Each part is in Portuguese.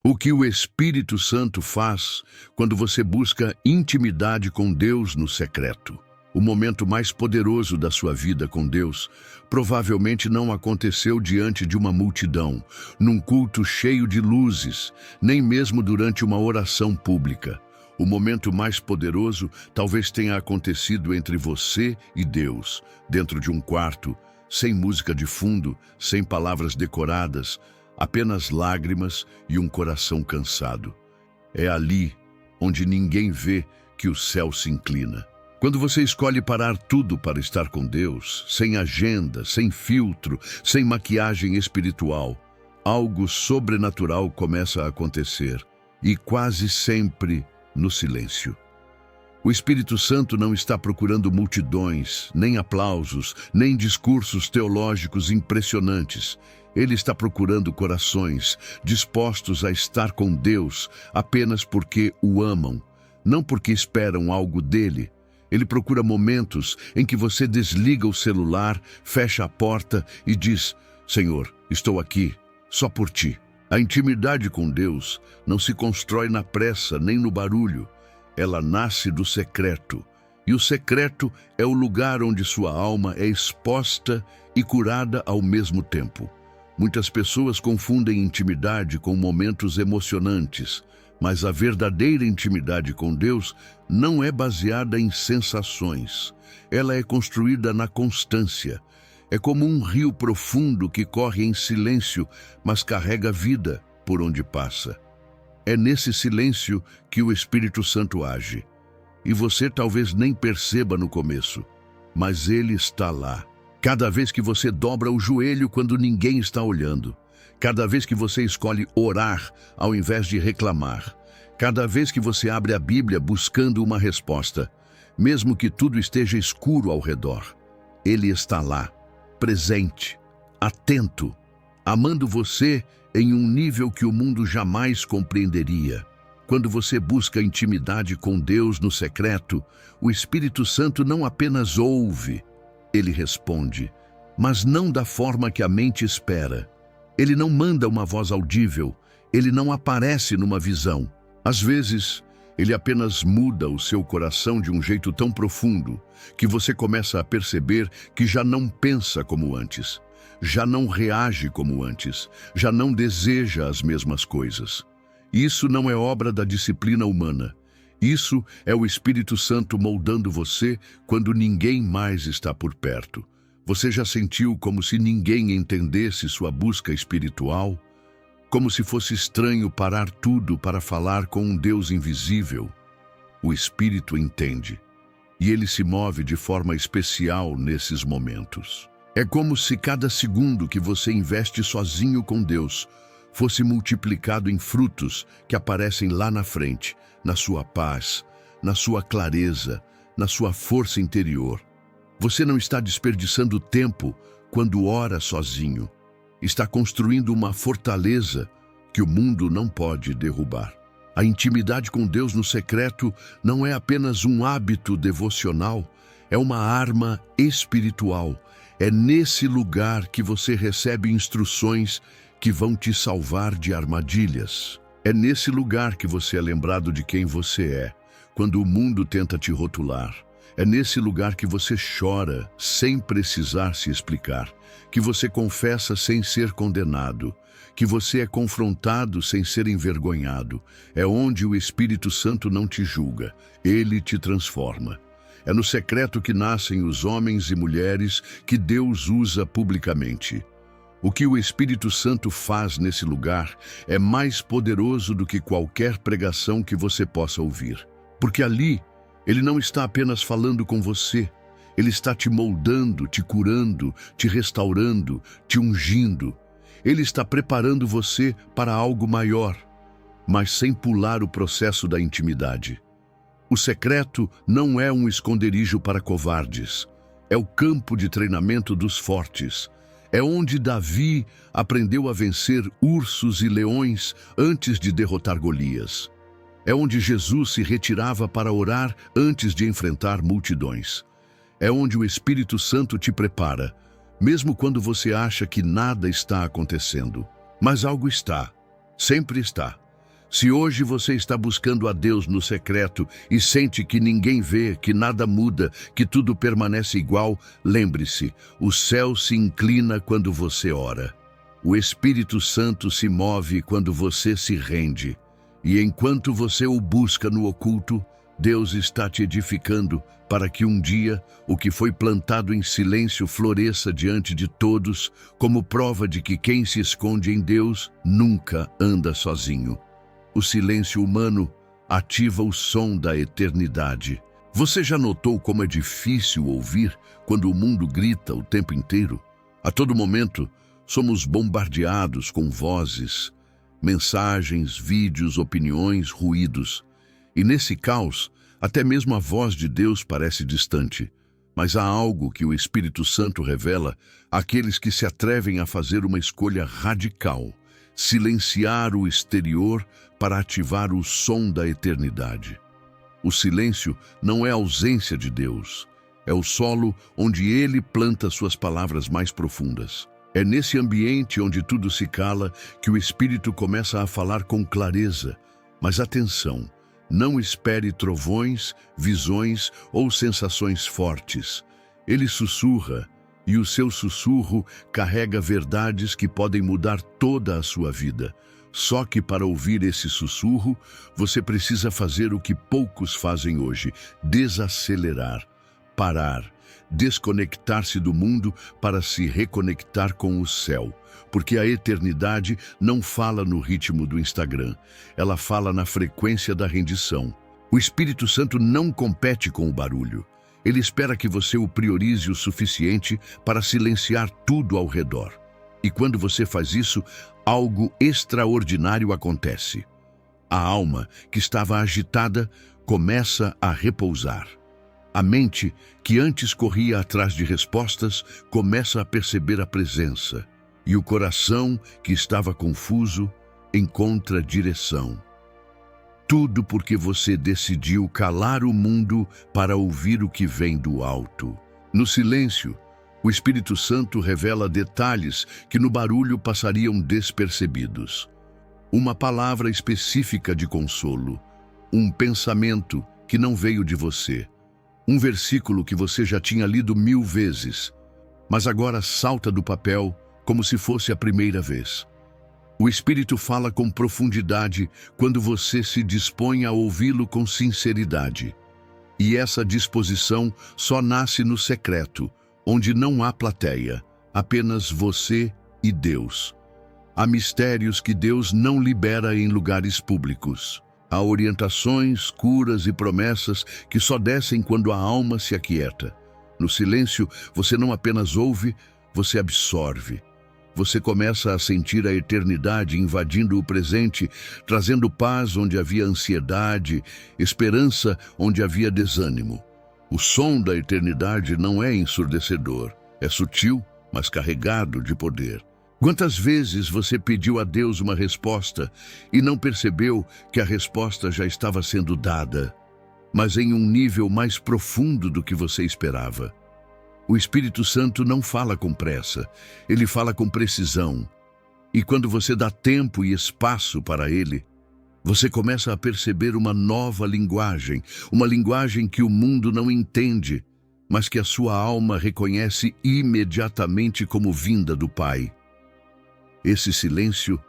O que o Espírito Santo faz quando você busca intimidade com Deus no secreto. O momento mais poderoso da sua vida com Deus provavelmente não aconteceu diante de uma multidão, num culto cheio de luzes, nem mesmo durante uma oração pública. O momento mais poderoso talvez tenha acontecido entre você e Deus, dentro de um quarto, sem música de fundo, sem palavras decoradas, apenas lágrimas e um coração cansado. É ali onde ninguém vê que o céu se inclina. Quando você escolhe parar tudo para estar com Deus, sem agenda, sem filtro, sem maquiagem espiritual, algo sobrenatural começa a acontecer, e quase sempre no silêncio. O Espírito Santo não está procurando multidões, nem aplausos, nem discursos teológicos impressionantes. Ele está procurando corações dispostos a estar com Deus apenas porque o amam, não porque esperam algo dele. Ele procura momentos em que você desliga o celular, fecha a porta e diz: Senhor, estou aqui, só por ti. A intimidade com Deus não se constrói na pressa nem no barulho. Ela nasce do secreto. E o secreto é o lugar onde sua alma é exposta e curada ao mesmo tempo. Muitas pessoas confundem intimidade com momentos emocionantes, mas a verdadeira intimidade com Deus não é baseada em sensações. Ela é construída na constância. É como um rio profundo que corre em silêncio, mas carrega vida por onde passa. É nesse silêncio que o Espírito Santo age. E você talvez nem perceba no começo, mas ele está lá. Cada vez que você dobra o joelho quando ninguém está olhando. Cada vez que você escolhe orar ao invés de reclamar. Cada vez que você abre a Bíblia buscando uma resposta. Mesmo que tudo esteja escuro ao redor. Ele está lá, presente, atento, amando você em um nível que o mundo jamais compreenderia. Quando você busca intimidade com Deus no secreto, o Espírito Santo não apenas ouve, ele responde, mas não da forma que a mente espera. Ele não manda uma voz audível, ele não aparece numa visão. Às vezes, ele apenas muda o seu coração de um jeito tão profundo que você começa a perceber que já não pensa como antes, já não reage como antes, já não deseja as mesmas coisas. Isso não é obra da disciplina humana. Isso é o Espírito Santo moldando você quando ninguém mais está por perto. Você já sentiu como se ninguém entendesse sua busca espiritual? Como se fosse estranho parar tudo para falar com um Deus invisível? O Espírito entende, e ele se move de forma especial nesses momentos. É como se cada segundo que você investe sozinho com Deus fosse multiplicado em frutos que aparecem lá na frente, na sua paz, na sua clareza, na sua força interior. Você não está desperdiçando tempo quando ora sozinho. Está construindo uma fortaleza que o mundo não pode derrubar. A intimidade com Deus no secreto não é apenas um hábito devocional, é uma arma espiritual. É nesse lugar que você recebe instruções que vão te salvar de armadilhas. É nesse lugar que você é lembrado de quem você é, quando o mundo tenta te rotular. É nesse lugar que você chora sem precisar se explicar, que você confessa sem ser condenado, que você é confrontado sem ser envergonhado. É onde o Espírito Santo não te julga, ele te transforma. É no secreto que nascem os homens e mulheres que Deus usa publicamente. O que o Espírito Santo faz nesse lugar é mais poderoso do que qualquer pregação que você possa ouvir. Porque ali, ele não está apenas falando com você, ele está te moldando, te curando, te restaurando, te ungindo. Ele está preparando você para algo maior, mas sem pular o processo da intimidade. O secreto não é um esconderijo para covardes, é o campo de treinamento dos fortes. É onde Davi aprendeu a vencer ursos e leões antes de derrotar Golias. É onde Jesus se retirava para orar antes de enfrentar multidões. É onde o Espírito Santo te prepara, mesmo quando você acha que nada está acontecendo. Mas algo está, sempre está. Se hoje você está buscando a Deus no secreto e sente que ninguém vê, que nada muda, que tudo permanece igual, lembre-se, o céu se inclina quando você ora. O Espírito Santo se move quando você se rende. E enquanto você o busca no oculto, Deus está te edificando para que um dia o que foi plantado em silêncio floresça diante de todos, como prova de que quem se esconde em Deus nunca anda sozinho. O silêncio humano ativa o som da eternidade. Você já notou como é difícil ouvir quando o mundo grita o tempo inteiro? A todo momento, somos bombardeados com vozes, mensagens, vídeos, opiniões, ruídos. E nesse caos, até mesmo a voz de Deus parece distante. Mas há algo que o Espírito Santo revela àqueles que se atrevem a fazer uma escolha radical: silenciar o exterior para ativar o som da eternidade. O silêncio não é a ausência de Deus, é o solo onde Ele planta suas palavras mais profundas. É nesse ambiente onde tudo se cala que o Espírito começa a falar com clareza. Mas atenção, não espere trovões, visões ou sensações fortes. Ele sussurra, e o seu sussurro carrega verdades que podem mudar toda a sua vida. Só que para ouvir esse sussurro, você precisa fazer o que poucos fazem hoje: desacelerar, parar, desconectar-se do mundo para se reconectar com o céu. Porque a eternidade não fala no ritmo do Instagram, ela fala na frequência da rendição. O Espírito Santo não compete com o barulho. Ele espera que você o priorize o suficiente para silenciar tudo ao redor. E quando você faz isso, algo extraordinário acontece. A alma, que estava agitada, começa a repousar. A mente, que antes corria atrás de respostas, começa a perceber a presença. E o coração, que estava confuso, encontra direção. Tudo porque você decidiu calar o mundo para ouvir o que vem do alto. No silêncio, o Espírito Santo revela detalhes que no barulho passariam despercebidos. Uma palavra específica de consolo, um pensamento que não veio de você, um versículo que você já tinha lido 1000 vezes, mas agora salta do papel como se fosse a primeira vez. O Espírito fala com profundidade quando você se dispõe a ouvi-lo com sinceridade. E essa disposição só nasce no secreto, onde não há plateia, apenas você e Deus. Há mistérios que Deus não libera em lugares públicos. Há orientações, curas e promessas que só descem quando a alma se aquieta. No silêncio, você não apenas ouve, você absorve. Você começa a sentir a eternidade invadindo o presente, trazendo paz onde havia ansiedade, esperança onde havia desânimo. O som da eternidade não é ensurdecedor, é sutil, mas carregado de poder. Quantas vezes você pediu a Deus uma resposta e não percebeu que a resposta já estava sendo dada, mas em um nível mais profundo do que você esperava? O Espírito Santo não fala com pressa, ele fala com precisão. E quando você dá tempo e espaço para ele, você começa a perceber uma nova linguagem, uma linguagem que o mundo não entende, mas que a sua alma reconhece imediatamente como vinda do Pai. Esse silêncio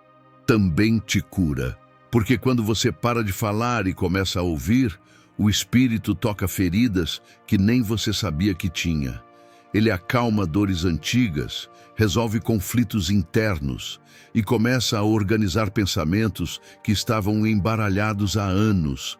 também te cura, porque quando você para de falar e começa a ouvir, o Espírito toca feridas que nem você sabia que tinha. Ele acalma dores antigas, resolve conflitos internos e começa a organizar pensamentos que estavam embaralhados há anos.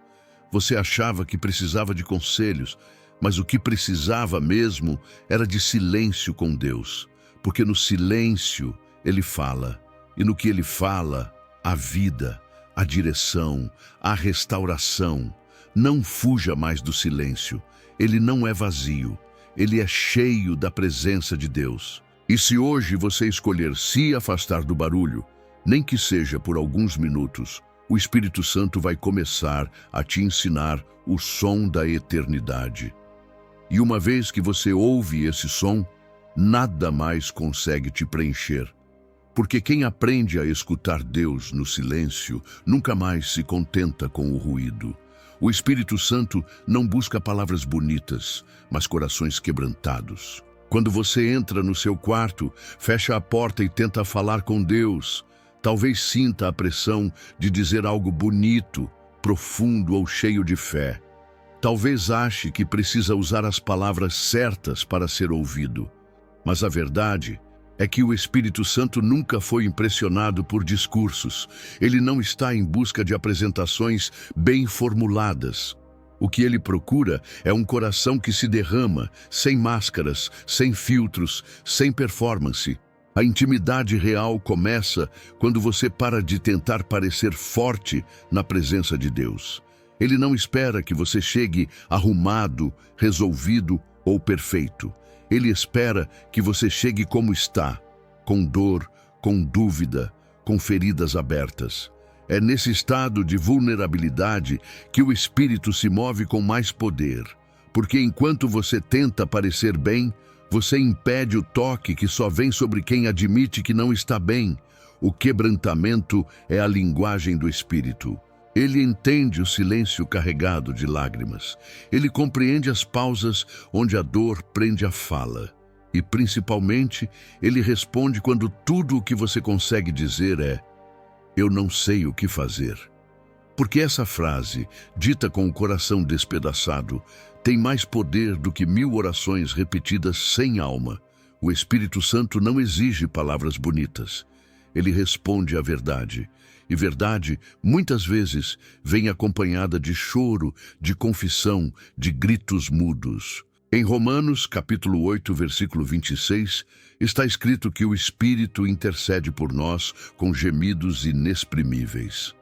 Você achava que precisava de conselhos, mas o que precisava mesmo era de silêncio com Deus, porque no silêncio Ele fala, e no que Ele fala, a vida, a direção, a restauração. Não fuja mais do silêncio, ele não é vazio. Ele é cheio da presença de Deus. E se hoje você escolher se afastar do barulho, nem que seja por alguns minutos, o Espírito Santo vai começar a te ensinar o som da eternidade. E uma vez que você ouve esse som, nada mais consegue te preencher. Porque quem aprende a escutar Deus no silêncio nunca mais se contenta com o ruído. O Espírito Santo não busca palavras bonitas, mas corações quebrantados. Quando você entra no seu quarto, fecha a porta e tenta falar com Deus, talvez sinta a pressão de dizer algo bonito, profundo ou cheio de fé. Talvez ache que precisa usar as palavras certas para ser ouvido. Mas a verdade é que o Espírito Santo nunca foi impressionado por discursos. Ele não está em busca de apresentações bem formuladas. O que ele procura é um coração que se derrama, sem máscaras, sem filtros, sem performance. A intimidade real começa quando você para de tentar parecer forte na presença de Deus. Ele não espera que você chegue arrumado, resolvido ou perfeito. Ele espera que você chegue como está, com dor, com dúvida, com feridas abertas. É nesse estado de vulnerabilidade que o Espírito se move com mais poder, porque enquanto você tenta parecer bem, você impede o toque que só vem sobre quem admite que não está bem. O quebrantamento é a linguagem do Espírito. Ele entende o silêncio carregado de lágrimas. Ele compreende as pausas onde a dor prende a fala. E, principalmente, ele responde quando tudo o que você consegue dizer é: "Eu não sei o que fazer." Porque essa frase, dita com o coração despedaçado, tem mais poder do que 1000 orações repetidas sem alma. O Espírito Santo não exige palavras bonitas. Ele responde à verdade. E verdade, muitas vezes, vem acompanhada de choro, de confissão, de gritos mudos. Em Romanos, capítulo 8, versículo 26, está escrito que o Espírito intercede por nós com gemidos inexprimíveis.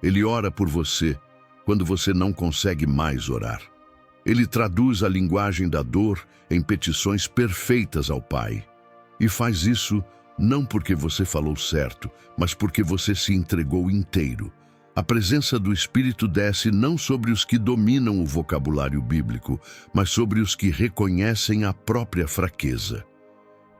Ele ora por você quando você não consegue mais orar. Ele traduz a linguagem da dor em petições perfeitas ao Pai. E faz isso não porque você falou certo, mas porque você se entregou inteiro. A presença do Espírito desce não sobre os que dominam o vocabulário bíblico, mas sobre os que reconhecem a própria fraqueza.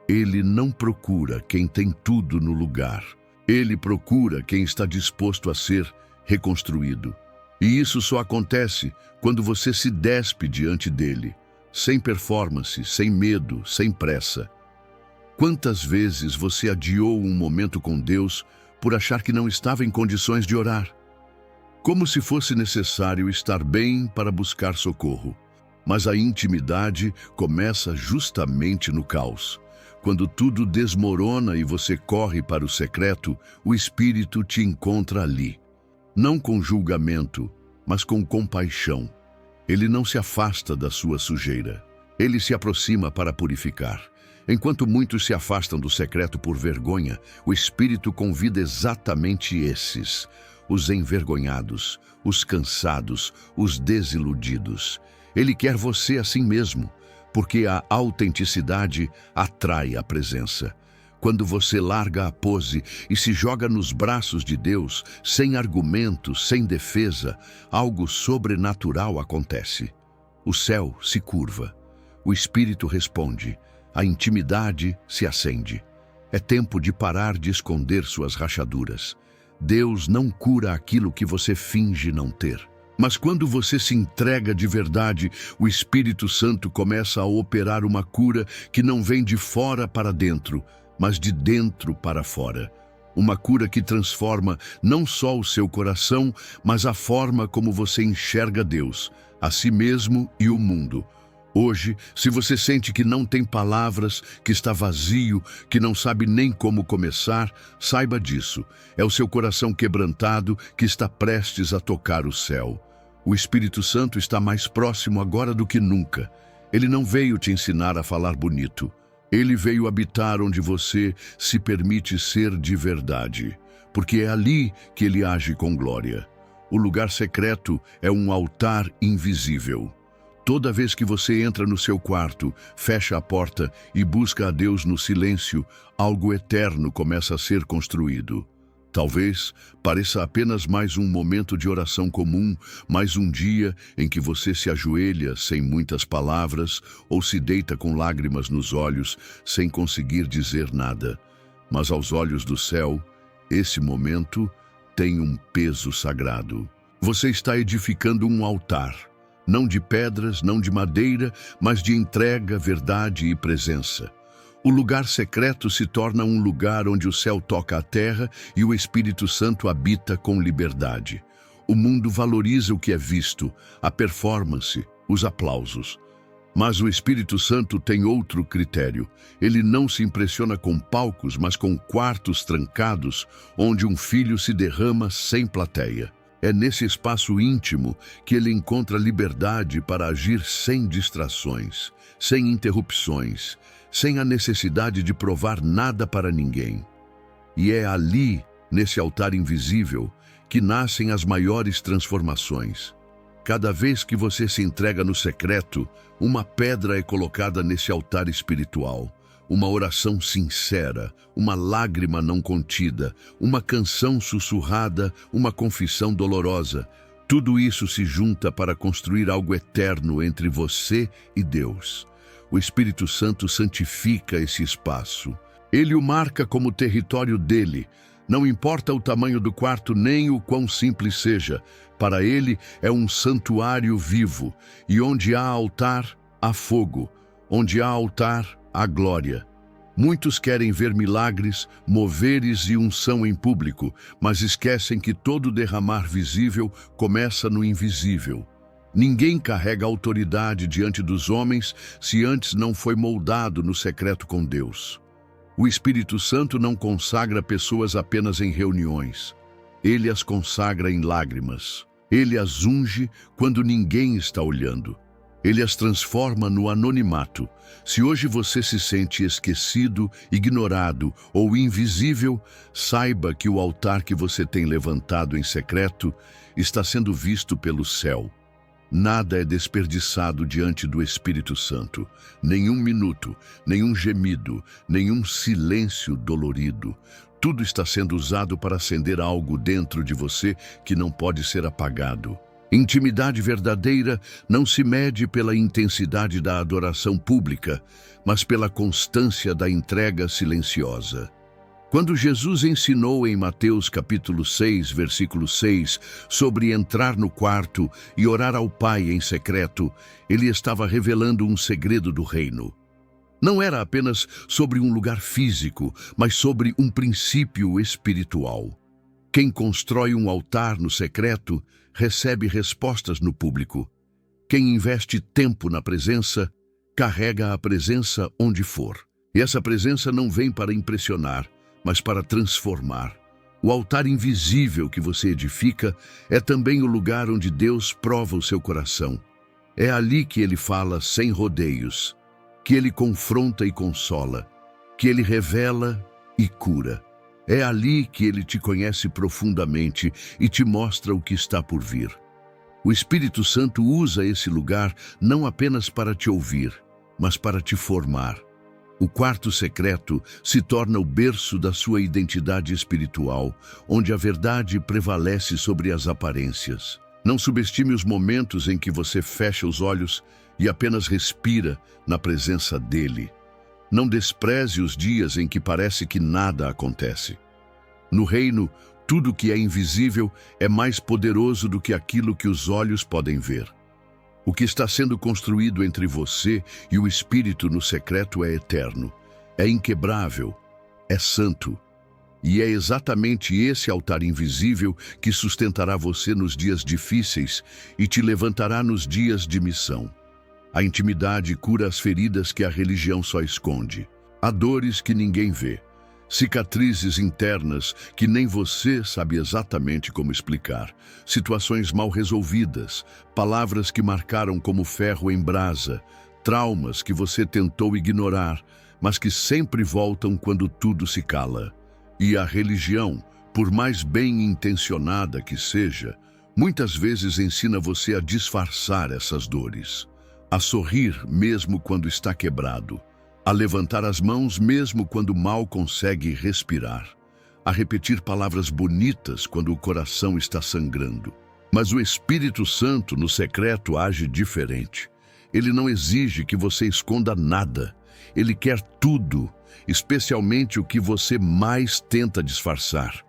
Ele não procura quem tem tudo no lugar. Ele procura quem está disposto a ser reconstruído. E isso só acontece quando você se despe diante dele, sem performance, sem medo, sem pressa. Quantas vezes você adiou um momento com Deus por achar que não estava em condições de orar? Como se fosse necessário estar bem para buscar socorro. Mas a intimidade começa justamente no caos. Quando tudo desmorona e você corre para o secreto, o Espírito te encontra ali. Não com julgamento, mas com compaixão. Ele não se afasta da sua sujeira. Ele se aproxima para purificar. Enquanto muitos se afastam do secreto por vergonha, o Espírito convida exatamente esses, os envergonhados, os cansados, os desiludidos. Ele quer você assim mesmo, porque a autenticidade atrai a presença. Quando você larga a pose e se joga nos braços de Deus, sem argumentos, sem defesa, algo sobrenatural acontece. O céu se curva. O Espírito responde. A intimidade se acende. É tempo de parar de esconder suas rachaduras. Deus não cura aquilo que você finge não ter. Mas quando você se entrega de verdade, o Espírito Santo começa a operar uma cura que não vem de fora para dentro, mas de dentro para fora. Uma cura que transforma não só o seu coração, mas a forma como você enxerga Deus, a si mesmo e o mundo. Hoje, se você sente que não tem palavras, que está vazio, que não sabe nem como começar, saiba disso. É o seu coração quebrantado que está prestes a tocar o céu. O Espírito Santo está mais próximo agora do que nunca. Ele não veio te ensinar a falar bonito. Ele veio habitar onde você se permite ser de verdade, porque é ali que ele age com glória. O lugar secreto é um altar invisível. Toda vez que você entra no seu quarto, fecha a porta e busca a Deus no silêncio, algo eterno começa a ser construído. Talvez pareça apenas mais um momento de oração comum, mais um dia em que você se ajoelha sem muitas palavras ou se deita com lágrimas nos olhos, sem conseguir dizer nada. Mas aos olhos do céu, esse momento tem um peso sagrado. Você está edificando um altar, não de pedras, não de madeira, mas de entrega, verdade e presença. O lugar secreto se torna um lugar onde o céu toca a terra e o Espírito Santo habita com liberdade. O mundo valoriza o que é visto, a performance, os aplausos. Mas o Espírito Santo tem outro critério. Ele não se impressiona com palcos, mas com quartos trancados, onde um filho se derrama sem plateia. É nesse espaço íntimo que ele encontra liberdade para agir sem distrações, sem interrupções, sem a necessidade de provar nada para ninguém. E é ali, nesse altar invisível, que nascem as maiores transformações. Cada vez que você se entrega no secreto, uma pedra é colocada nesse altar espiritual. Uma oração sincera, uma lágrima não contida, uma canção sussurrada, uma confissão dolorosa. Tudo isso se junta para construir algo eterno entre você e Deus. O Espírito Santo santifica esse espaço. Ele o marca como território dele. Não importa o tamanho do quarto nem o quão simples seja. Para ele é um santuário vivo. E onde há altar, há fogo. Onde há altar, há glória. Muitos querem ver milagres, moveres e unção em público, mas esquecem que todo derramar visível começa no invisível. Ninguém carrega autoridade diante dos homens se antes não foi moldado no secreto com Deus. O Espírito Santo não consagra pessoas apenas em reuniões. Ele as consagra em lágrimas. Ele as unge quando ninguém está olhando. Ele as transforma no anonimato. Se hoje você se sente esquecido, ignorado ou invisível, saiba que o altar que você tem levantado em secreto está sendo visto pelo céu. Nada é desperdiçado diante do Espírito Santo. Nenhum minuto, nenhum gemido, nenhum silêncio dolorido. Tudo está sendo usado para acender algo dentro de você que não pode ser apagado. Intimidade verdadeira não se mede pela intensidade da adoração pública, mas pela constância da entrega silenciosa. Quando Jesus ensinou em Mateus capítulo 6, versículo 6, sobre entrar no quarto e orar ao Pai em secreto, ele estava revelando um segredo do reino. Não era apenas sobre um lugar físico, mas sobre um princípio espiritual. Quem constrói um altar no secreto recebe respostas no público. Quem investe tempo na presença, carrega a presença onde for. E essa presença não vem para impressionar, mas para transformar. O altar invisível que você edifica é também o lugar onde Deus prova o seu coração. É ali que ele fala sem rodeios, que ele confronta e consola, que ele revela e cura. É ali que ele te conhece profundamente e te mostra o que está por vir. O Espírito Santo usa esse lugar não apenas para te ouvir, mas para te formar. O quarto secreto se torna o berço da sua identidade espiritual, onde a verdade prevalece sobre as aparências. Não subestime os momentos em que você fecha os olhos e apenas respira na presença dele. Não despreze os dias em que parece que nada acontece. No reino, tudo que é invisível é mais poderoso do que aquilo que os olhos podem ver. O que está sendo construído entre você e o Espírito no secreto é eterno, é inquebrável, é santo. E é exatamente esse altar invisível que sustentará você nos dias difíceis e te levantará nos dias de missão. A intimidade cura as feridas que a religião só esconde. Há dores que ninguém vê, cicatrizes internas que nem você sabe exatamente como explicar, situações mal resolvidas, palavras que marcaram como ferro em brasa, traumas que você tentou ignorar, mas que sempre voltam quando tudo se cala. E a religião, por mais bem intencionada que seja, muitas vezes ensina você a disfarçar essas dores, a sorrir mesmo quando está quebrado, a levantar as mãos mesmo quando mal consegue respirar, a repetir palavras bonitas quando o coração está sangrando. Mas o Espírito Santo, no secreto, age diferente. Ele não exige que você esconda nada. Ele quer tudo, especialmente o que você mais tenta disfarçar.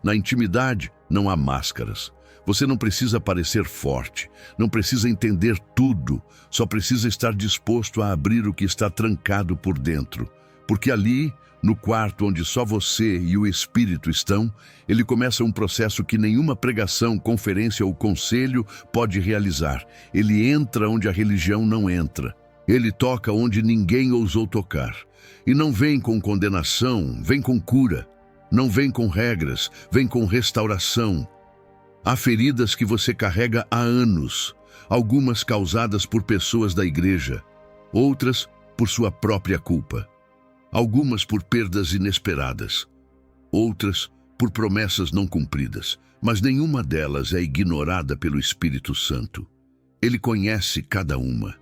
Na intimidade, não há máscaras. Você não precisa parecer forte, não precisa entender tudo, só precisa estar disposto a abrir o que está trancado por dentro. Porque ali, no quarto onde só você e o Espírito estão, ele começa um processo que nenhuma pregação, conferência ou conselho pode realizar. Ele entra onde a religião não entra. Ele toca onde ninguém ousou tocar. E não vem com condenação, vem com cura. Não vem com regras, vem com restauração. Há feridas que você carrega há anos, algumas causadas por pessoas da igreja, outras por sua própria culpa. Algumas por perdas inesperadas, outras por promessas não cumpridas, mas nenhuma delas é ignorada pelo Espírito Santo. Ele conhece cada uma.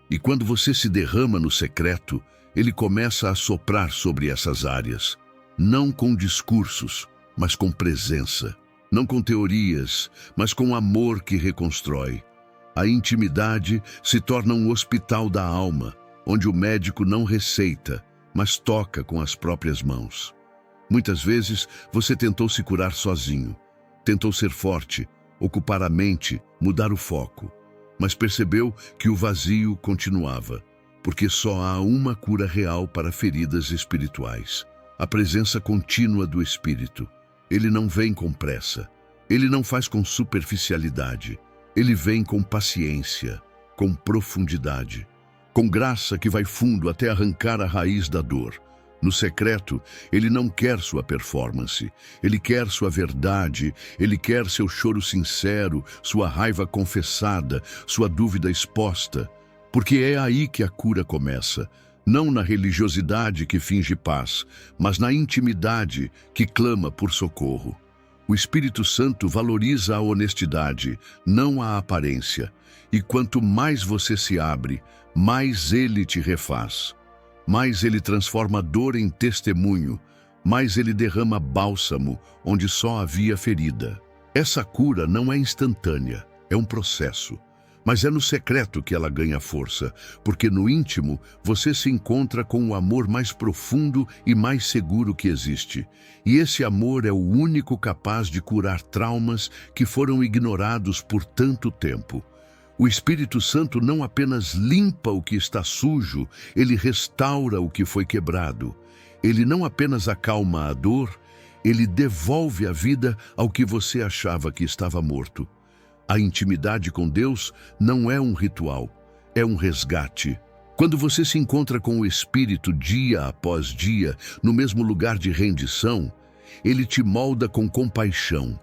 E quando você se derrama no secreto, ele começa a soprar sobre essas áreas, não com discursos, mas com presença, não com teorias, mas com amor que reconstrói. A intimidade se torna um hospital da alma, onde o médico não receita, mas toca com as próprias mãos. Muitas vezes você tentou se curar sozinho, tentou ser forte, ocupar a mente, mudar o foco, mas percebeu que o vazio continuava, porque só há uma cura real para feridas espirituais: a presença contínua do Espírito. Ele não vem com pressa, ele não faz com superficialidade, ele vem com paciência, com profundidade, com graça que vai fundo até arrancar a raiz da dor. No secreto, ele não quer sua performance, ele quer sua verdade, ele quer seu choro sincero, sua raiva confessada, sua dúvida exposta, porque é aí que a cura começa, não na religiosidade que finge paz, mas na intimidade que clama por socorro. O Espírito Santo valoriza a honestidade, não a aparência, e quanto mais você se abre, mais ele te refaz, mais ele transforma dor em testemunho, mais ele derrama bálsamo onde só havia ferida. Essa cura não é instantânea, é um processo, mas é no secreto que ela ganha força, porque no íntimo você se encontra com o amor mais profundo e mais seguro que existe. E esse amor é o único capaz de curar traumas que foram ignorados por tanto tempo. O Espírito Santo não apenas limpa o que está sujo, ele restaura o que foi quebrado. Ele não apenas acalma a dor, ele devolve a vida ao que você achava que estava morto. A intimidade com Deus não é um ritual, é um resgate. Quando você se encontra com o Espírito dia após dia, no mesmo lugar de rendição, ele te molda com compaixão.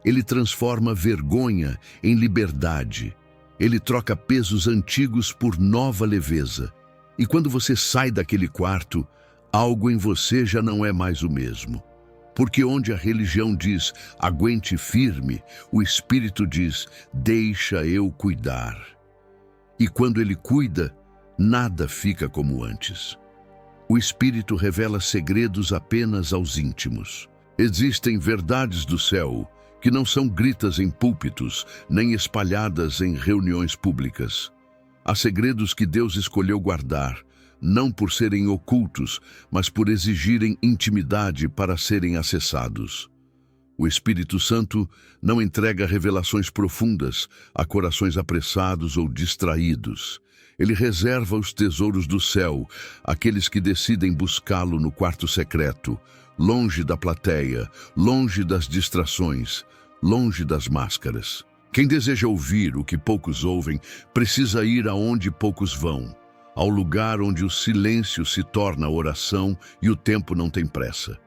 Ele transforma vergonha em liberdade. Ele troca pesos antigos por nova leveza. E quando você sai daquele quarto, algo em você já não é mais o mesmo. Porque onde a religião diz, aguente firme, o Espírito diz, deixa eu cuidar. E quando ele cuida, nada fica como antes. O Espírito revela segredos apenas aos íntimos. Existem verdades do céu que não são gritas em púlpitos, nem espalhadas em reuniões públicas. Há segredos que Deus escolheu guardar, não por serem ocultos, mas por exigirem intimidade para serem acessados. O Espírito Santo não entrega revelações profundas a corações apressados ou distraídos. Ele reserva os tesouros do céu, àqueles que decidem buscá-lo no quarto secreto, longe da plateia, longe das distrações, longe das máscaras. Quem deseja ouvir o que poucos ouvem, precisa ir aonde poucos vão, ao lugar onde o silêncio se torna oração e o tempo não tem pressa.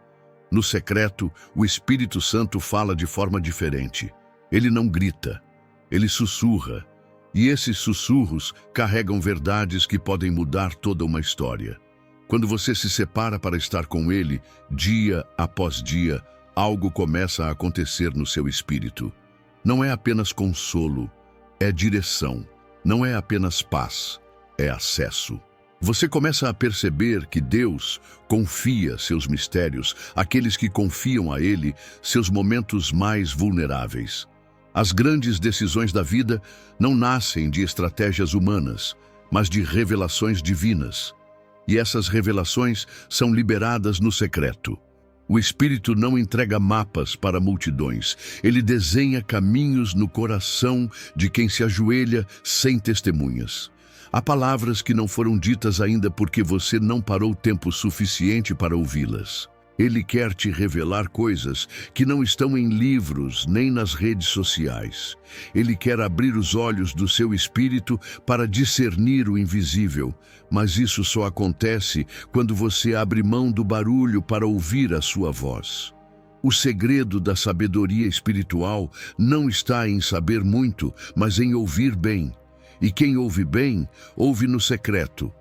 No secreto, o Espírito Santo fala de forma diferente. Ele não grita, ele sussurra, e esses sussurros carregam verdades que podem mudar toda uma história. Quando você se separa para estar com ele, dia após dia, algo começa a acontecer no seu espírito. Não é apenas consolo, é direção. Não é apenas paz, é acesso. Você começa a perceber que Deus confia seus mistérios àqueles que confiam a Ele seus momentos mais vulneráveis. As grandes decisões da vida não nascem de estratégias humanas, mas de revelações divinas. E essas revelações são liberadas no secreto. O Espírito não entrega mapas para multidões. Ele desenha caminhos no coração de quem se ajoelha sem testemunhas. Há palavras que não foram ditas ainda porque você não parou tempo suficiente para ouvi-las. Ele quer te revelar coisas que não estão em livros nem nas redes sociais. Ele quer abrir os olhos do seu espírito para discernir o invisível, mas isso só acontece quando você abre mão do barulho para ouvir a sua voz. O segredo da sabedoria espiritual não está em saber muito, mas em ouvir bem. E quem ouve bem, ouve no secreto.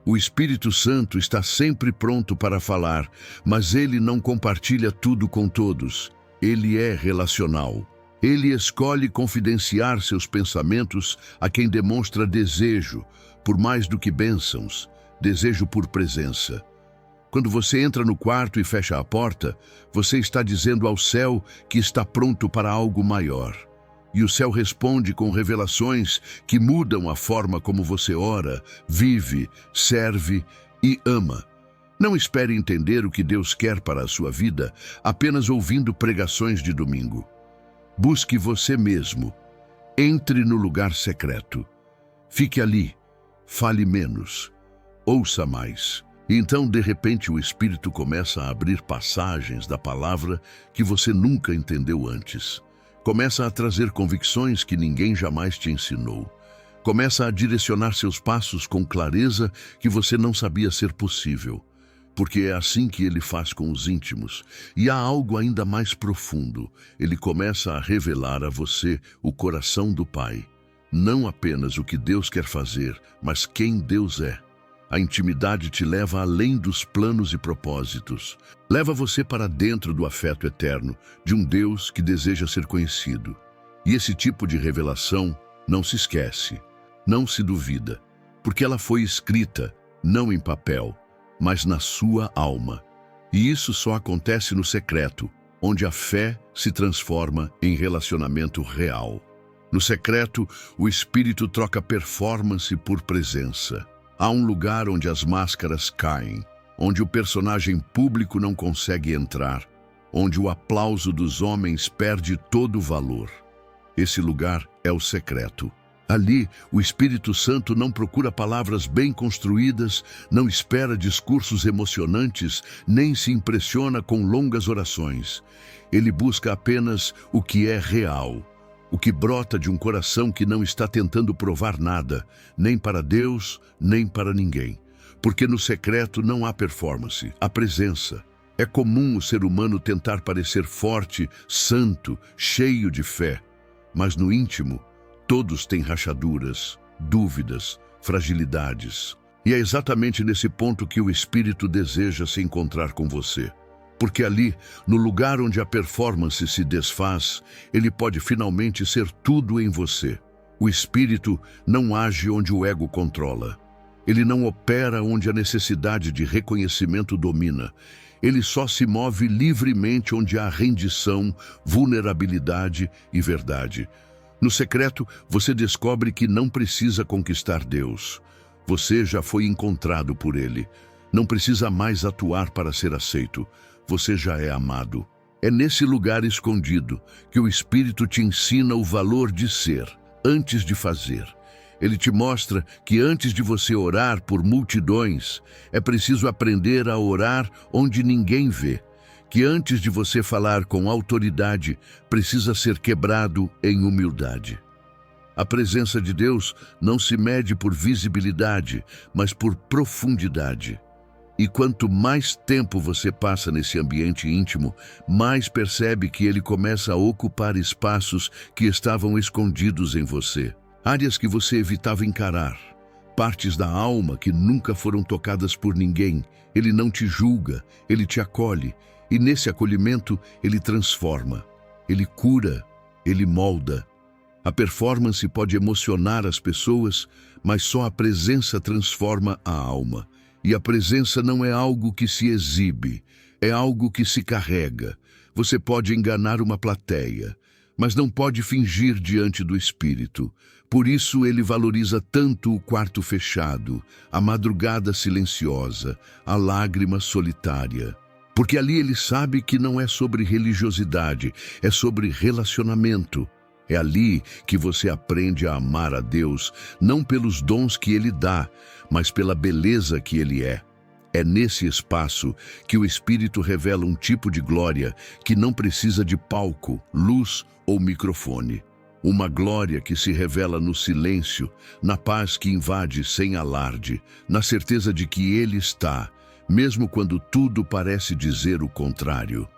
O Espírito Santo está sempre pronto para falar, mas ele não compartilha tudo com todos. Ele é relacional. Ele escolhe confidenciar seus pensamentos a quem demonstra desejo, por mais do que bênçãos, desejo por presença. Quando você entra no quarto e fecha a porta, você está dizendo ao céu que está pronto para algo maior. E o céu responde com revelações que mudam a forma como você ora, vive, serve e ama. Não espere entender o que Deus quer para a sua vida apenas ouvindo pregações de domingo. Busque você mesmo. Entre no lugar secreto. Fique ali. Fale menos. Ouça mais. E então, de repente, o Espírito começa a abrir passagens da palavra que você nunca entendeu antes. Começa a trazer convicções que ninguém jamais te ensinou. Começa a direcionar seus passos com clareza que você não sabia ser possível. Porque é assim que ele faz com os íntimos. E há algo ainda mais profundo. Ele começa a revelar a você o coração do Pai. Não apenas o que Deus quer fazer, mas quem Deus é. A intimidade te leva além dos planos e propósitos. Leva você para dentro do afeto eterno de um Deus que deseja ser conhecido. E esse tipo de revelação não se esquece, não se duvida, porque ela foi escrita, não em papel, mas na sua alma. E isso só acontece no secreto, onde a fé se transforma em relacionamento real. No secreto, o Espírito troca performance por presença. Há um lugar onde as máscaras caem, onde o personagem público não consegue entrar, onde o aplauso dos homens perde todo o valor. Esse lugar é o secreto. Ali, o Espírito Santo não procura palavras bem construídas, não espera discursos emocionantes, nem se impressiona com longas orações. Ele busca apenas o que é real. O que brota de um coração que não está tentando provar nada, nem para Deus, nem para ninguém. Porque no secreto não há performance, há presença. É comum o ser humano tentar parecer forte, santo, cheio de fé. Mas no íntimo, todos têm rachaduras, dúvidas, fragilidades. E é exatamente nesse ponto que o Espírito deseja se encontrar com você. Porque ali, no lugar onde a performance se desfaz, ele pode finalmente ser tudo em você. O Espírito não age onde o ego controla. Ele não opera onde a necessidade de reconhecimento domina. Ele só se move livremente onde há rendição, vulnerabilidade e verdade. No secreto, você descobre que não precisa conquistar Deus. Você já foi encontrado por Ele. Não precisa mais atuar para ser aceito. Você já é amado. É nesse lugar escondido que o Espírito te ensina o valor de ser, antes de fazer. Ele te mostra que antes de você orar por multidões, é preciso aprender a orar onde ninguém vê. Que antes de você falar com autoridade, precisa ser quebrado em humildade. A presença de Deus não se mede por visibilidade, mas por profundidade. E quanto mais tempo você passa nesse ambiente íntimo, mais percebe que ele começa a ocupar espaços que estavam escondidos em você. Áreas que você evitava encarar. Partes da alma que nunca foram tocadas por ninguém. Ele não te julga, ele te acolhe. E nesse acolhimento, ele transforma. Ele cura, ele molda. A performance pode emocionar as pessoas, mas só a presença transforma a alma. E a presença não é algo que se exibe, é algo que se carrega. Você pode enganar uma plateia, mas não pode fingir diante do Espírito. Por isso ele valoriza tanto o quarto fechado, a madrugada silenciosa, a lágrima solitária. Porque ali ele sabe que não é sobre religiosidade, é sobre relacionamento. É ali que você aprende a amar a Deus, não pelos dons que Ele dá, mas pela beleza que Ele é. É nesse espaço que o Espírito revela um tipo de glória que não precisa de palco, luz ou microfone. Uma glória que se revela no silêncio, na paz que invade sem alarde, na certeza de que Ele está, mesmo quando tudo parece dizer o contrário.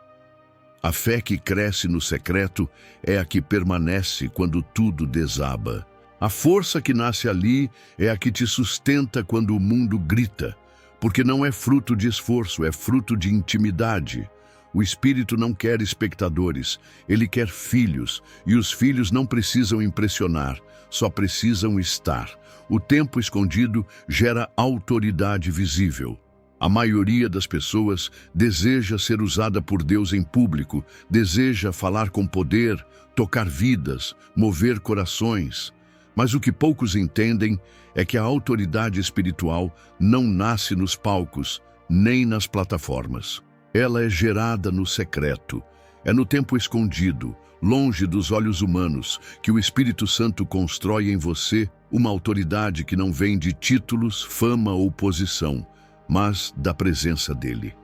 A fé que cresce no secreto é a que permanece quando tudo desaba. A força que nasce ali é a que te sustenta quando o mundo grita, porque não é fruto de esforço, é fruto de intimidade. O Espírito não quer espectadores, ele quer filhos, e os filhos não precisam impressionar, só precisam estar. O tempo escondido gera autoridade visível. A maioria das pessoas deseja ser usada por Deus em público, deseja falar com poder, tocar vidas, mover corações. Mas o que poucos entendem é que a autoridade espiritual não nasce nos palcos, nem nas plataformas. Ela é gerada no secreto. É no tempo escondido, longe dos olhos humanos, que o Espírito Santo constrói em você uma autoridade que não vem de títulos, fama ou posição, mas da presença dele.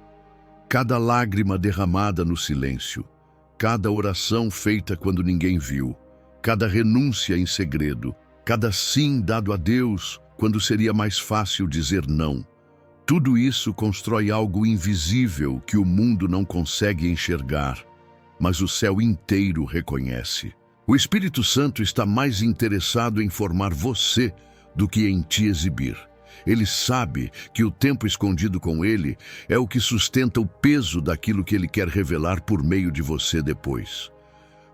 Cada lágrima derramada no silêncio, cada oração feita quando ninguém viu, cada renúncia em segredo, cada sim dado a Deus quando seria mais fácil dizer não. Tudo isso constrói algo invisível que o mundo não consegue enxergar, mas o céu inteiro reconhece. O Espírito Santo está mais interessado em formar você do que em te exibir. Ele sabe que o tempo escondido com ele é o que sustenta o peso daquilo que ele quer revelar por meio de você depois.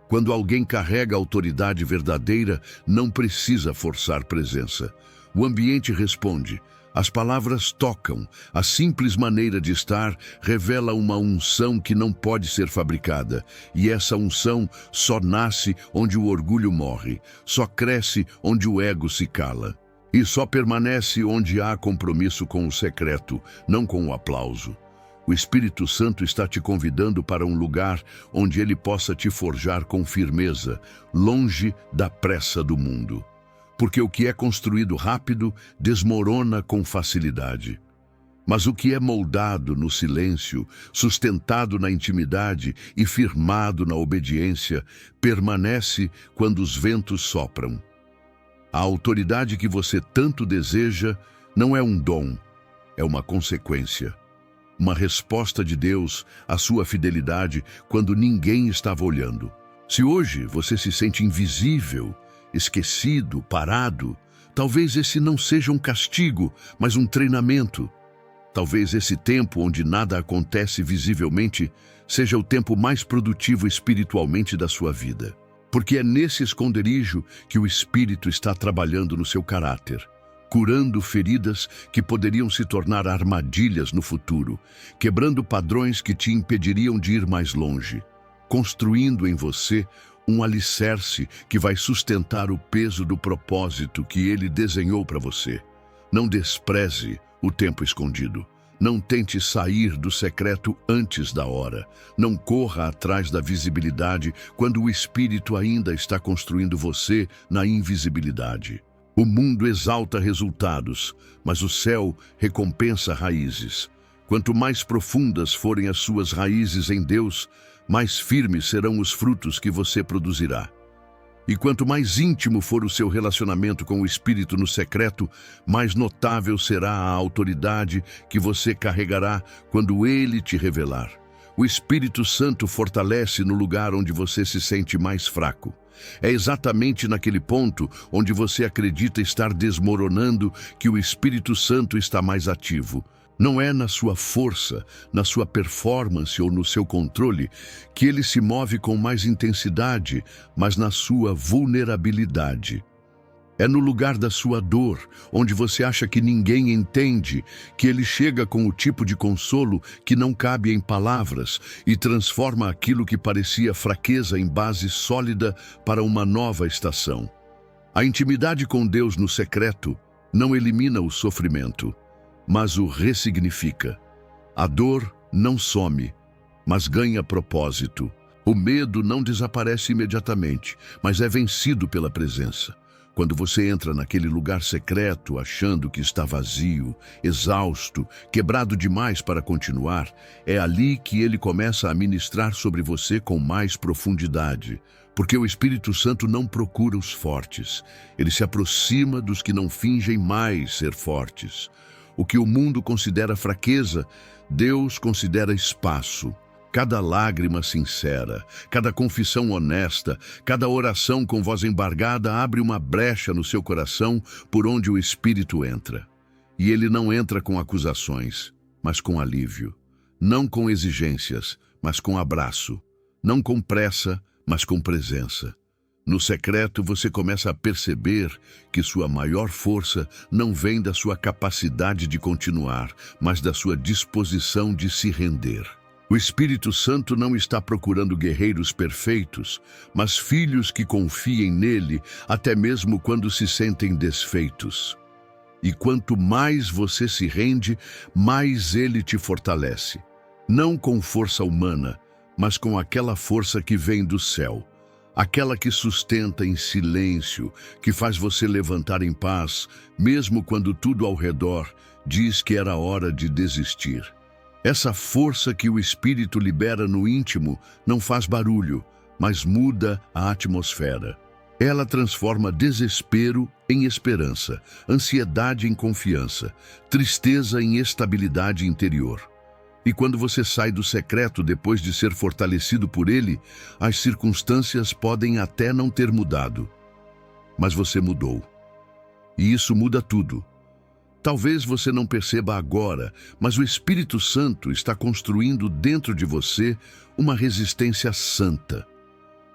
Quando alguém carrega a autoridade verdadeira, não precisa forçar presença. O ambiente responde. As palavras tocam. A simples maneira de estar revela uma unção que não pode ser fabricada. E essa unção só nasce onde o orgulho morre, só cresce onde o ego se cala. E só permanece onde há compromisso com o secreto, não com o aplauso. O Espírito Santo está te convidando para um lugar onde ele possa te forjar com firmeza, longe da pressa do mundo. Porque o que é construído rápido desmorona com facilidade. Mas o que é moldado no silêncio, sustentado na intimidade e firmado na obediência, permanece quando os ventos sopram. A autoridade que você tanto deseja não é um dom, é uma consequência. Uma resposta de Deus à sua fidelidade quando ninguém estava olhando. Se hoje você se sente invisível, esquecido, parado, talvez esse não seja um castigo, mas um treinamento. Talvez esse tempo onde nada acontece visivelmente seja o tempo mais produtivo espiritualmente da sua vida. Porque é nesse esconderijo que o Espírito está trabalhando no seu caráter, curando feridas que poderiam se tornar armadilhas no futuro, quebrando padrões que te impediriam de ir mais longe, construindo em você um alicerce que vai sustentar o peso do propósito que ele desenhou para você. Não despreze o tempo escondido. Não tente sair do secreto antes da hora. Não corra atrás da visibilidade quando o Espírito ainda está construindo você na invisibilidade. O mundo exalta resultados, mas o céu recompensa raízes. Quanto mais profundas forem as suas raízes em Deus, mais firmes serão os frutos que você produzirá. E quanto mais íntimo for o seu relacionamento com o Espírito no secreto, mais notável será a autoridade que você carregará quando Ele te revelar. O Espírito Santo fortalece no lugar onde você se sente mais fraco. É exatamente naquele ponto onde você acredita estar desmoronando que o Espírito Santo está mais ativo. Não é na sua força, na sua performance ou no seu controle que ele se move com mais intensidade, mas na sua vulnerabilidade. É no lugar da sua dor, onde você acha que ninguém entende, que ele chega com o tipo de consolo que não cabe em palavras e transforma aquilo que parecia fraqueza em base sólida para uma nova estação. A intimidade com Deus no secreto não elimina o sofrimento, mas o ressignifica. A dor não some, mas ganha propósito. O medo não desaparece imediatamente, mas é vencido pela presença. Quando você entra naquele lugar secreto, achando que está vazio, exausto, quebrado demais para continuar, é ali que ele começa a ministrar sobre você com mais profundidade. Porque o Espírito Santo não procura os fortes. Ele se aproxima dos que não fingem mais ser fortes. O que o mundo considera fraqueza, Deus considera espaço. Cada lágrima sincera, cada confissão honesta, cada oração com voz embargada abre uma brecha no seu coração por onde o Espírito entra. E ele não entra com acusações, mas com alívio. Não com exigências, mas com abraço. Não com pressa, mas com presença. No secreto você começa a perceber que sua maior força não vem da sua capacidade de continuar, mas da sua disposição de se render. O Espírito Santo não está procurando guerreiros perfeitos, mas filhos que confiem nele, até mesmo quando se sentem desfeitos. E quanto mais você se rende, mais ele te fortalece. Não com força humana, mas com aquela força que vem do céu. Aquela que sustenta em silêncio, que faz você levantar em paz, mesmo quando tudo ao redor diz que era hora de desistir. Essa força que o Espírito libera no íntimo não faz barulho, mas muda a atmosfera. Ela transforma desespero em esperança, ansiedade em confiança, tristeza em estabilidade interior. E quando você sai do secreto depois de ser fortalecido por ele, as circunstâncias podem até não ter mudado. Mas você mudou. E isso muda tudo. Talvez você não perceba agora, mas o Espírito Santo está construindo dentro de você uma resistência santa.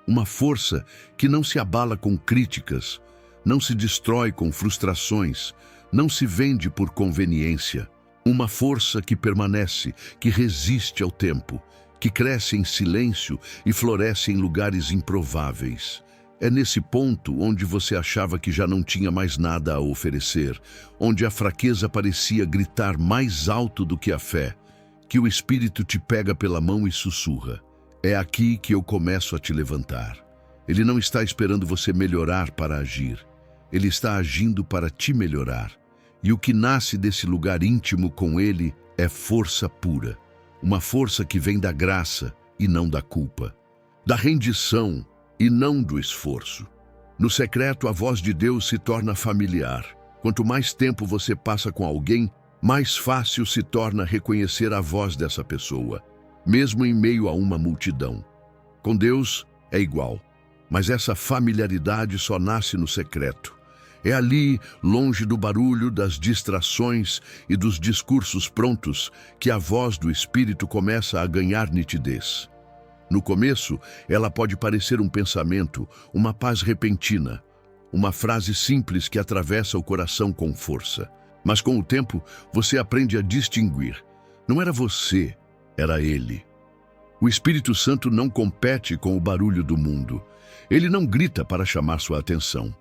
Uma força que não se abala com críticas, não se destrói com frustrações, não se vende por conveniência. Uma força que permanece, que resiste ao tempo, que cresce em silêncio e floresce em lugares improváveis. É nesse ponto onde você achava que já não tinha mais nada a oferecer, onde a fraqueza parecia gritar mais alto do que a fé, que o Espírito te pega pela mão e sussurra: é aqui que eu começo a te levantar. Ele não está esperando você melhorar para agir. Ele está agindo para te melhorar. E o que nasce desse lugar íntimo com ele é força pura. Uma força que vem da graça e não da culpa. Da rendição e não do esforço. No secreto, a voz de Deus se torna familiar. Quanto mais tempo você passa com alguém, mais fácil se torna reconhecer a voz dessa pessoa, mesmo em meio a uma multidão. Com Deus é igual, mas essa familiaridade só nasce no secreto. É ali, longe do barulho, das distrações e dos discursos prontos, que a voz do Espírito começa a ganhar nitidez. No começo, ela pode parecer um pensamento, uma paz repentina, uma frase simples que atravessa o coração com força. Mas com o tempo, você aprende a distinguir. Não era você, era ele. O Espírito Santo não compete com o barulho do mundo. Ele não grita para chamar sua atenção.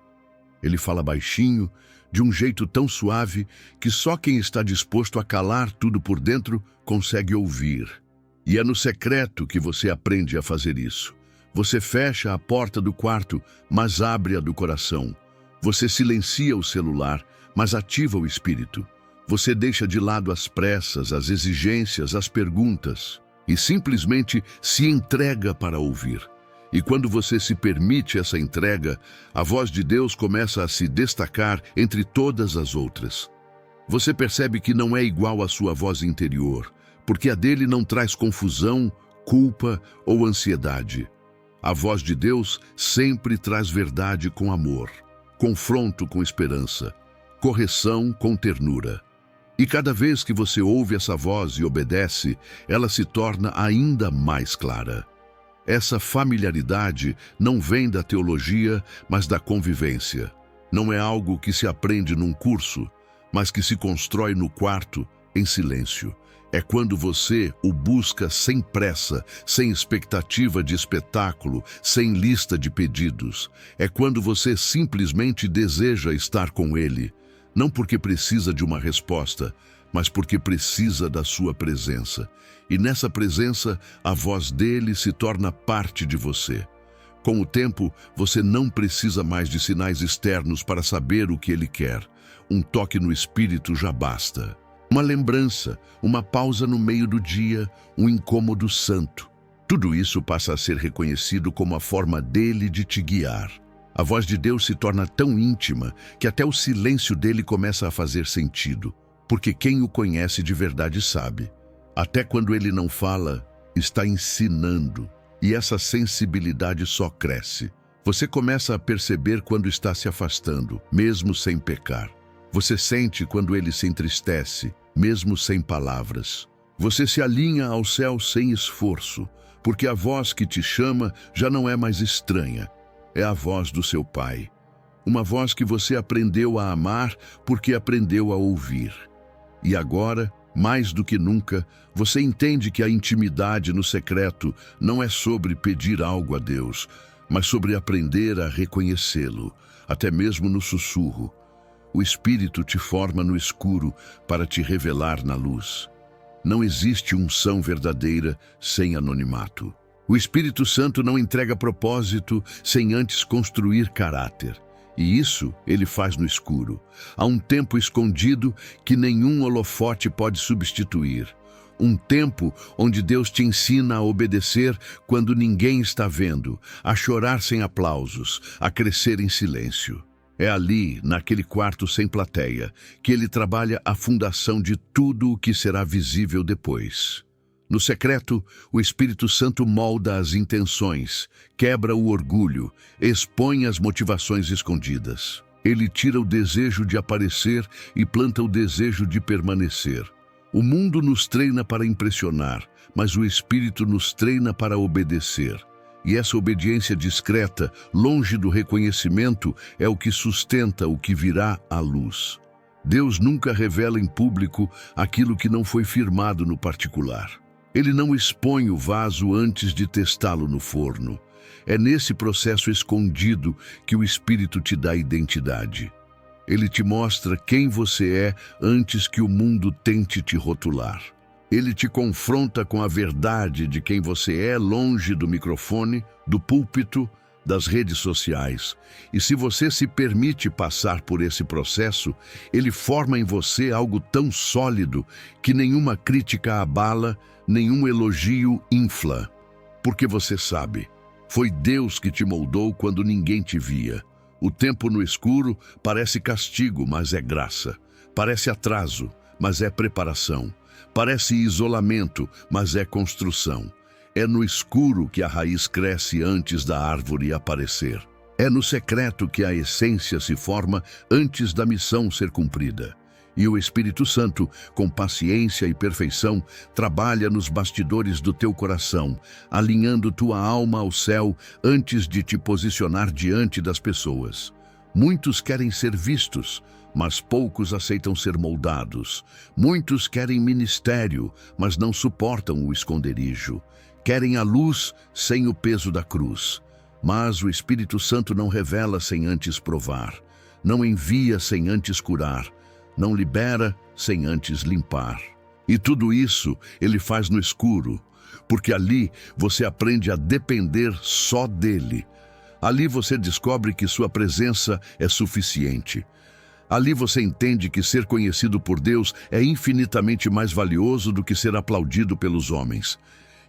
Ele fala baixinho, de um jeito tão suave que só quem está disposto a calar tudo por dentro consegue ouvir. E é no secreto que você aprende a fazer isso. Você fecha a porta do quarto, mas abre a do coração. Você silencia o celular, mas ativa o espírito. Você deixa de lado as pressas, as exigências, as perguntas e simplesmente se entrega para ouvir. E quando você se permite essa entrega, a voz de Deus começa a se destacar entre todas as outras. Você percebe que não é igual à sua voz interior, porque a dele não traz confusão, culpa ou ansiedade. A voz de Deus sempre traz verdade com amor, confronto com esperança, correção com ternura. E cada vez que você ouve essa voz e obedece, ela se torna ainda mais clara. Essa familiaridade não vem da teologia, mas da convivência. Não é algo que se aprende num curso, mas que se constrói no quarto, em silêncio. É quando você o busca sem pressa, sem expectativa de espetáculo, sem lista de pedidos. É quando você simplesmente deseja estar com ele, não porque precisa de uma resposta, mas porque precisa da sua presença. E nessa presença, a voz dele se torna parte de você. Com o tempo, você não precisa mais de sinais externos para saber o que ele quer. Um toque no espírito já basta. Uma lembrança, uma pausa no meio do dia, um incômodo santo. Tudo isso passa a ser reconhecido como a forma dele de te guiar. A voz de Deus se torna tão íntima que até o silêncio dele começa a fazer sentido, porque quem o conhece de verdade sabe. Até quando ele não fala, está ensinando, e essa sensibilidade só cresce. Você começa a perceber quando está se afastando, mesmo sem pecar. Você sente quando ele se entristece, mesmo sem palavras. Você se alinha ao céu sem esforço, porque a voz que te chama já não é mais estranha. É a voz do seu Pai. Uma voz que você aprendeu a amar porque aprendeu a ouvir. E agora, mais do que nunca, você entende que a intimidade no secreto não é sobre pedir algo a Deus, mas sobre aprender a reconhecê-lo, até mesmo no sussurro. O Espírito te forma no escuro para te revelar na luz. Não existe unção verdadeira sem anonimato. O Espírito Santo não entrega propósito sem antes construir caráter. E isso ele faz no escuro. Há um tempo escondido que nenhum holofote pode substituir. Um tempo onde Deus te ensina a obedecer quando ninguém está vendo, a chorar sem aplausos, a crescer em silêncio. É ali, naquele quarto sem plateia, que ele trabalha a fundação de tudo o que será visível depois. No secreto, o Espírito Santo molda as intenções, quebra o orgulho, expõe as motivações escondidas. Ele tira o desejo de aparecer e planta o desejo de permanecer. O mundo nos treina para impressionar, mas o Espírito nos treina para obedecer. E essa obediência discreta, longe do reconhecimento, é o que sustenta o que virá à luz. Deus nunca revela em público aquilo que não foi firmado no particular. Ele não expõe o vaso antes de testá-lo no forno. É nesse processo escondido que o Espírito te dá identidade. Ele te mostra quem você é antes que o mundo tente te rotular. Ele te confronta com a verdade de quem você é longe do microfone, do púlpito, das redes sociais. E se você se permite passar por esse processo, ele forma em você algo tão sólido que nenhuma crítica abala, nenhum elogio infla. Porque você sabe, foi Deus que te moldou quando ninguém te via. O tempo no escuro parece castigo, mas é graça. Parece atraso, mas é preparação. Parece isolamento, mas é construção. É no escuro que a raiz cresce antes da árvore aparecer. É no secreto que a essência se forma antes da missão ser cumprida. E o Espírito Santo, com paciência e perfeição, trabalha nos bastidores do teu coração, alinhando tua alma ao céu antes de te posicionar diante das pessoas. Muitos querem ser vistos, mas poucos aceitam ser moldados. Muitos querem ministério, mas não suportam o esconderijo. Querem a luz sem o peso da cruz. Mas o Espírito Santo não revela sem antes provar. Não envia sem antes curar. Não libera sem antes limpar. E tudo isso ele faz no escuro, porque ali você aprende a depender só dele. Ali você descobre que sua presença é suficiente. Ali você entende que ser conhecido por Deus é infinitamente mais valioso do que ser aplaudido pelos homens.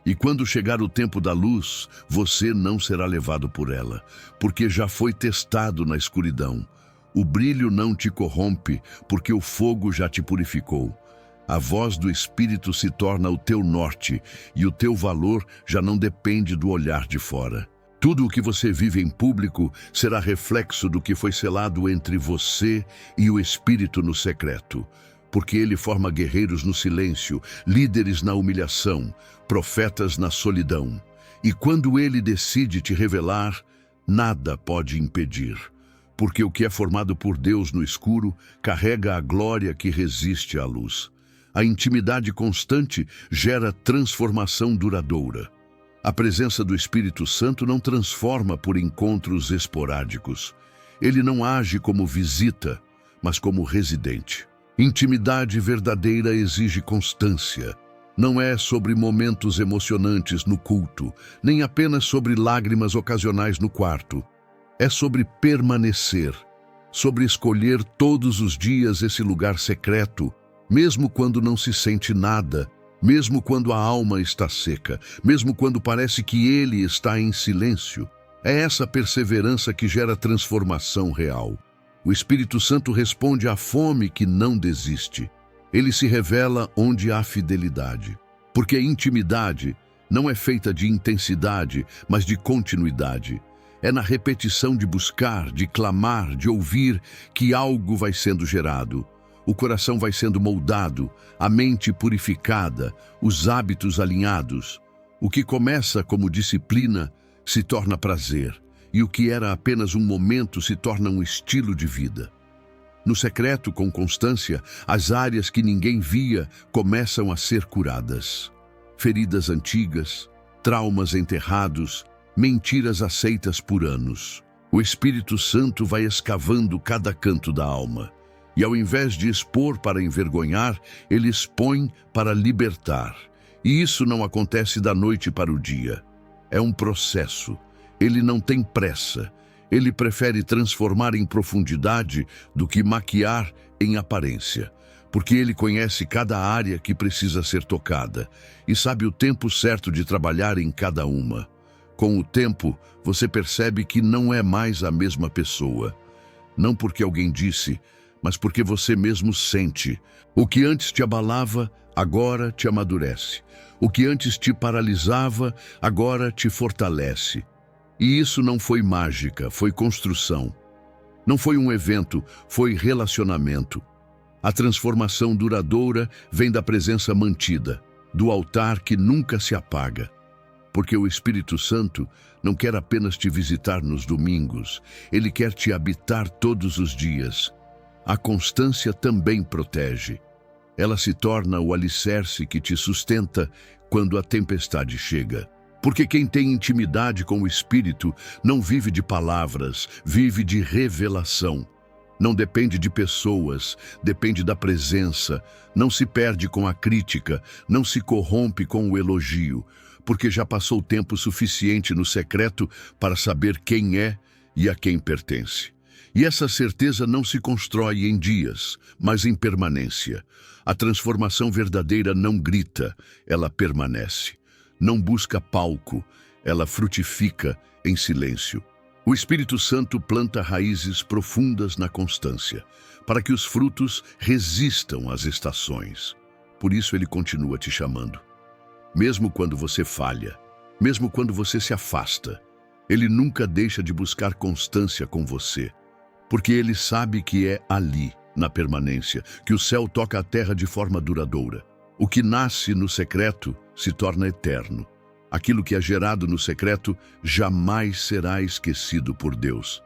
E quando chegar o tempo da luz, você não será levado por ela, porque já foi testado na escuridão. O brilho não te corrompe, porque o fogo já te purificou. A voz do Espírito se torna o teu norte, e o teu valor já não depende do olhar de fora. Tudo o que você vive em público será reflexo do que foi selado entre você e o Espírito no secreto, porque ele forma guerreiros no silêncio, líderes na humilhação, profetas na solidão. E quando ele decide te revelar, nada pode impedir, porque o que é formado por Deus no escuro carrega a glória que resiste à luz. A intimidade constante gera transformação duradoura. A presença do Espírito Santo não transforma por encontros esporádicos. Ele não age como visita, mas como residente. Intimidade verdadeira exige constância. Não é sobre momentos emocionantes no culto, nem apenas sobre lágrimas ocasionais no quarto. É sobre permanecer, sobre escolher todos os dias esse lugar secreto, mesmo quando não se sente nada, mesmo quando a alma está seca, mesmo quando parece que ele está em silêncio. É essa perseverança que gera transformação real. O Espírito Santo responde à fome que não desiste. Ele se revela onde há fidelidade. Porque a intimidade não é feita de intensidade, mas de continuidade. É na repetição de buscar, de clamar, de ouvir, que algo vai sendo gerado. O coração vai sendo moldado, a mente purificada, os hábitos alinhados. O que começa como disciplina se torna prazer, e o que era apenas um momento se torna um estilo de vida. No secreto, com constância, as áreas que ninguém via começam a ser curadas. Feridas antigas, traumas enterrados, mentiras aceitas por anos. O Espírito Santo vai escavando cada canto da alma. E ao invés de expor para envergonhar, ele expõe para libertar. E isso não acontece da noite para o dia. É um processo. Ele não tem pressa. Ele prefere transformar em profundidade do que maquiar em aparência. Porque ele conhece cada área que precisa ser tocada e sabe o tempo certo de trabalhar em cada uma. Com o tempo, você percebe que não é mais a mesma pessoa. Não porque alguém disse, mas porque você mesmo sente. O que antes te abalava, agora te amadurece. O que antes te paralisava, agora te fortalece. E isso não foi mágica, foi construção. Não foi um evento, foi relacionamento. A transformação duradoura vem da presença mantida, do altar que nunca se apaga. Porque o Espírito Santo não quer apenas te visitar nos domingos, ele quer te habitar todos os dias. A constância também protege. Ela se torna o alicerce que te sustenta quando a tempestade chega. Porque quem tem intimidade com o Espírito não vive de palavras, vive de revelação. Não depende de pessoas, depende da presença. Não se perde com a crítica, não se corrompe com o elogio, porque já passou tempo suficiente no secreto para saber quem é e a quem pertence. E essa certeza não se constrói em dias, mas em permanência. A transformação verdadeira não grita, ela permanece. Não busca palco, ela frutifica em silêncio. O Espírito Santo planta raízes profundas na constância, para que os frutos resistam às estações. Por isso ele continua te chamando. Mesmo quando você falha, mesmo quando você se afasta, ele nunca deixa de buscar constância com você. Porque ele sabe que é ali, na permanência, que o céu toca a terra de forma duradoura. O que nasce no secreto se torna eterno. Aquilo que é gerado no secreto jamais será esquecido por Deus.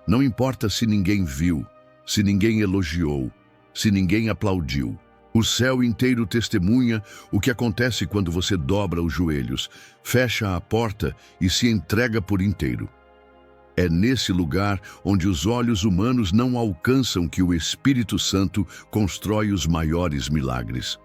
Não importa se ninguém viu, se ninguém elogiou, se ninguém aplaudiu. O céu inteiro testemunha o que acontece quando você dobra os joelhos, fecha a porta e se entrega por inteiro. É nesse lugar onde os olhos humanos não alcançam que o Espírito Santo constrói os maiores milagres.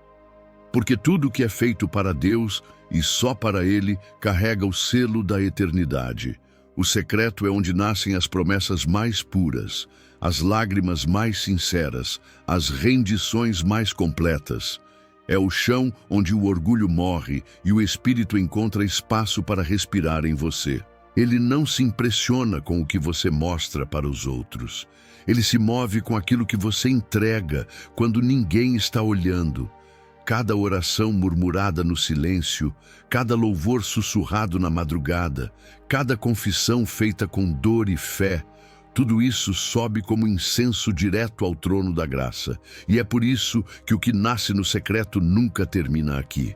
Porque tudo que é feito para Deus e só para Ele carrega o selo da eternidade. O secreto é onde nascem as promessas mais puras, as lágrimas mais sinceras, as rendições mais completas. É o chão onde o orgulho morre e o Espírito encontra espaço para respirar em você. Ele não se impressiona com o que você mostra para os outros. Ele se move com aquilo que você entrega quando ninguém está olhando. Cada oração murmurada no silêncio, cada louvor sussurrado na madrugada, cada confissão feita com dor e fé, tudo isso sobe como incenso direto ao trono da graça. E é por isso que o que nasce no secreto nunca termina aqui.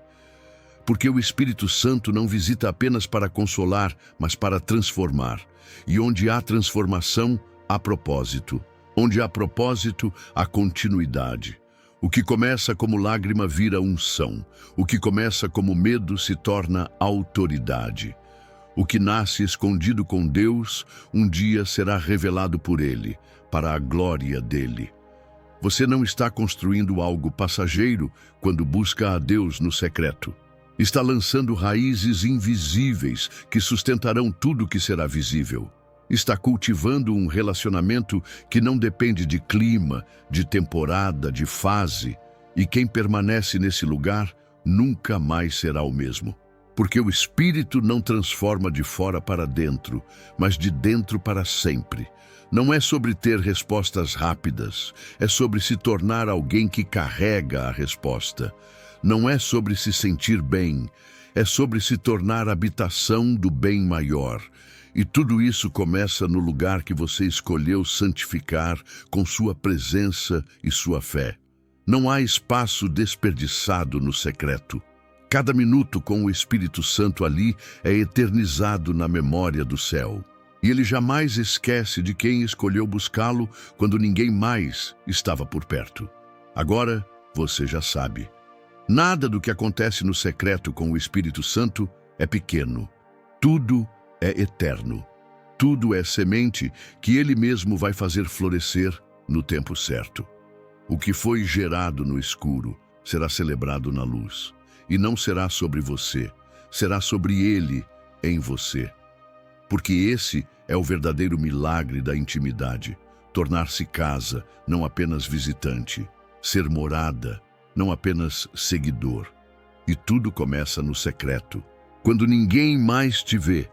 Porque o Espírito Santo não visita apenas para consolar, mas para transformar. E onde há transformação, há propósito. Onde há propósito, há continuidade. O que começa como lágrima vira unção. O que começa como medo se torna autoridade. O que nasce escondido com Deus, um dia será revelado por Ele, para a glória dele. Você não está construindo algo passageiro quando busca a Deus no secreto. Está lançando raízes invisíveis que sustentarão tudo que será visível. Está cultivando um relacionamento que não depende de clima, de temporada, de fase. E quem permanece nesse lugar nunca mais será o mesmo. Porque o Espírito não transforma de fora para dentro, mas de dentro para sempre. Não é sobre ter respostas rápidas, é sobre se tornar alguém que carrega a resposta. Não é sobre se sentir bem, é sobre se tornar habitação do bem maior. E tudo isso começa no lugar que você escolheu santificar com sua presença e sua fé. Não há espaço desperdiçado no secreto. Cada minuto com o Espírito Santo ali é eternizado na memória do céu. E ele jamais esquece de quem escolheu buscá-lo quando ninguém mais estava por perto. Agora, você já sabe. Nada do que acontece no secreto com o Espírito Santo é pequeno. Tudo é eterno. Tudo é semente que ele mesmo vai fazer florescer no tempo certo. O que foi gerado no escuro será celebrado na luz. E não será sobre você, será sobre ele em você. Porque esse é o verdadeiro milagre da intimidade. Tornar-se casa, não apenas visitante. Ser morada, não apenas seguidor. E tudo começa no secreto. Quando ninguém mais te vê,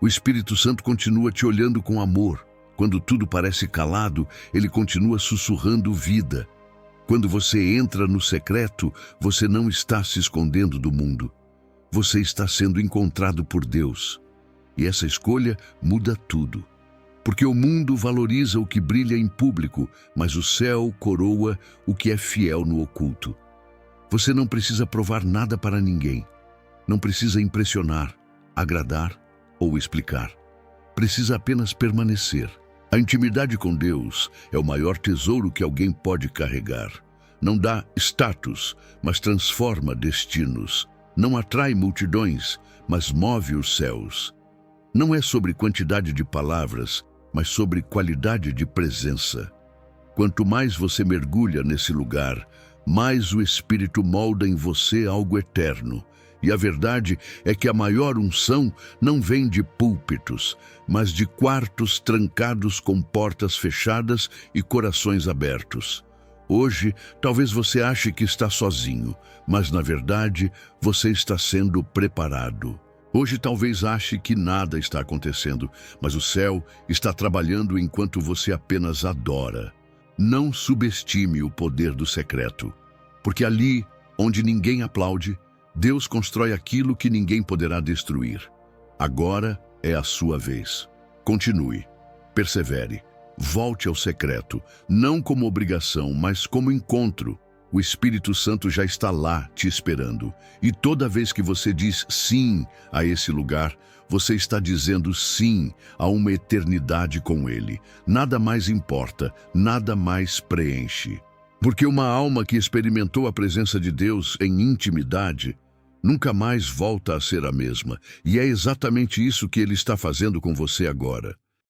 o Espírito Santo continua te olhando com amor. Quando tudo parece calado, ele continua sussurrando vida. Quando você entra no secreto, você não está se escondendo do mundo. Você está sendo encontrado por Deus. E essa escolha muda tudo. Porque o mundo valoriza o que brilha em público, mas o céu coroa o que é fiel no oculto. Você não precisa provar nada para ninguém. Não precisa impressionar, agradar ou explicar. Precisa apenas permanecer. A intimidade com Deus é o maior tesouro que alguém pode carregar. Não dá status, mas transforma destinos. Não atrai multidões, mas move os céus. Não é sobre quantidade de palavras, mas sobre qualidade de presença. Quanto mais você mergulha nesse lugar, mais o Espírito molda em você algo eterno. E a verdade é que a maior unção não vem de púlpitos, mas de quartos trancados com portas fechadas e corações abertos. Hoje, talvez você ache que está sozinho, mas na verdade, você está sendo preparado. Hoje talvez ache que nada está acontecendo, mas o céu está trabalhando enquanto você apenas adora. Não subestime o poder do secreto, porque ali, onde ninguém aplaude, Deus constrói aquilo que ninguém poderá destruir. Agora é a sua vez. Continue, persevere, volte ao secreto, não como obrigação, mas como encontro. O Espírito Santo já está lá te esperando. E toda vez que você diz sim a esse lugar, você está dizendo sim a uma eternidade com Ele. Nada mais importa, nada mais preenche. Porque uma alma que experimentou a presença de Deus em intimidade nunca mais volta a ser a mesma. E é exatamente isso que Ele está fazendo com você agora.